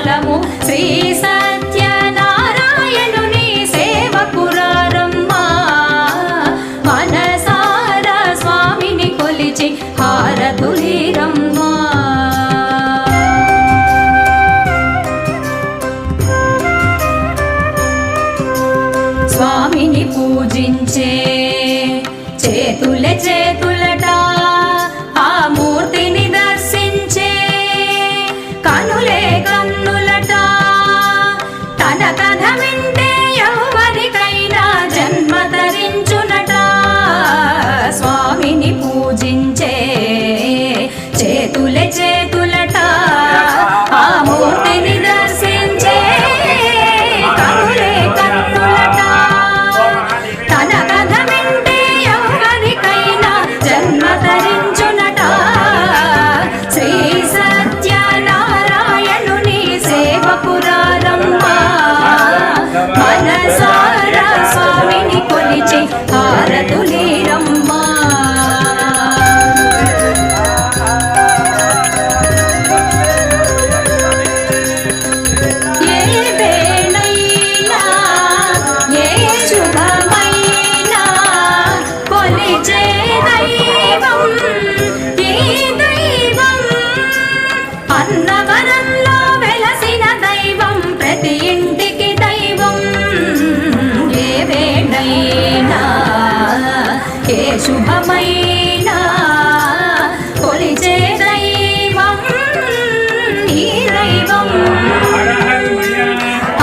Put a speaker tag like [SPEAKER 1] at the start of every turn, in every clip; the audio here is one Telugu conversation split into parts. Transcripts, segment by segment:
[SPEAKER 1] ఫలము శ్రీ సత్యనారాయణుని సేవకురారమ్మా మనసారా స్వామిని కొలిచి హారతులీరమ్మా స్వామిని పూజించే చేతులే చేతులట ఆ మూర్తిని దర్శించే కనులే కన్నులట తన కథ వింటే ఎవరికైనా జన్మ ధరించునట స్వామిని పూజించే చేతులే చేతులట ఆ మూర్తిని దర్శించే కనులే కన్నులట తన కథ వింటే ఎవరికైనా జన్మ ధరించునట శ్రీ సత్యనారాయణుని సేవకురారమ్మా మనసారా స్వామిని కొలిచి హారతులీరమ్మా ఏ వేళైనా ఏ శుభమైనా కొలిచే దైవం ఈ దైవం అన్నవరంలో వెలసిన దైవం ప్రతి ఇంటికి దైవం ఏ వేళైనా ఏ శుభమైనా కొలిచే దైవం ఈ దైవం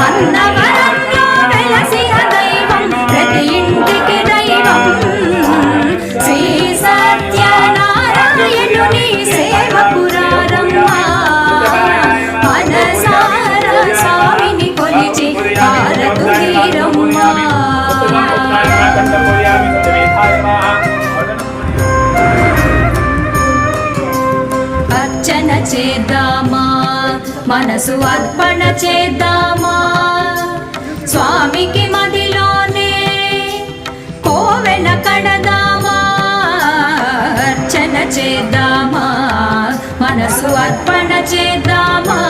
[SPEAKER 1] అన్నవరంలో వెలసిన దైవం ప్రతి ఇంటికి దైవం శ్రీ సత్యనారాయణుని సేవకురారమ్మా మనసారా స్వామిని కొలిచి హారతులీరమ్మా అర్చన చేద్దామా మనసు అర్పణ చేద్దామా స్వామికి మదిలోనే కోవెల కడదామా అర్చన చేద్దామా మనసు అర్పణ చేద్దామా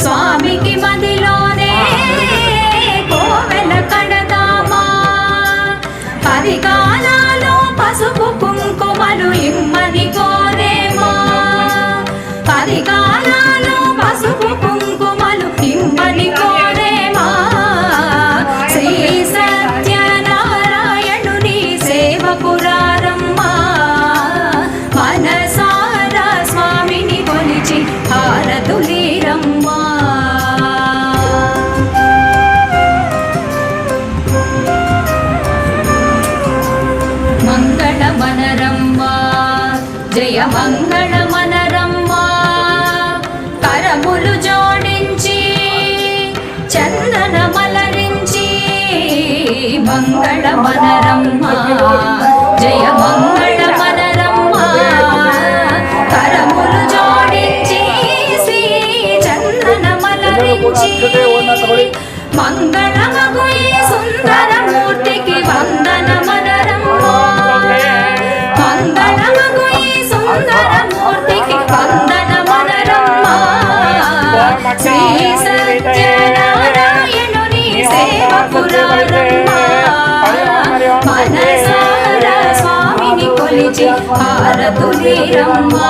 [SPEAKER 1] స్వామికి మదిలోనే కోవెల కడదామా పరిగాలలో పసుపు కుంకుమలు ఇమ్మని కోరేమా పరిగాలలో పసుపు కుంకుమలు ఇమ్మని కోరేమా శ్రీ సత్యనారాయణుని సేవకురారమ్మా మనసారా స్వామిని కొలిచి హారతులీరమ్మా మంగళమనరమ్మా జయ మంగళమనరమ్మా కరములు జోడించి చందన మలరించి మంగళమనరమ్మా జయ మంగళమనరమ్మా కరములు జోడించి శ్రీ చందన మలరించి మంగళమగు ఈ సుందర మూర్తికి వందనమనరమ్మా మంగళమగు ఈ సుందర మూర్తికి వందనమనరమ్మా శ్రీ సత్యనారాయణుని సేవకురారమ్మా మనసారా స్వామిని కొలిచి హారతులీరమ్మా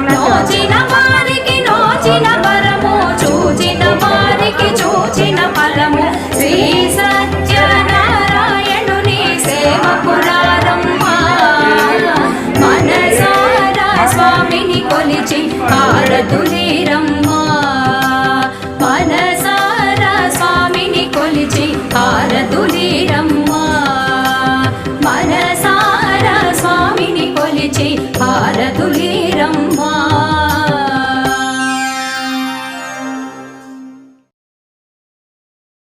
[SPEAKER 1] నోచిన వారికి నోచిన వరము చూచిన వారికి చూచిన ఫలము శ్రీ సత్యనారాయణుని సేవకురారమ్మా మనసారా స్వామిని కొలిచి హారతులీరమ్మా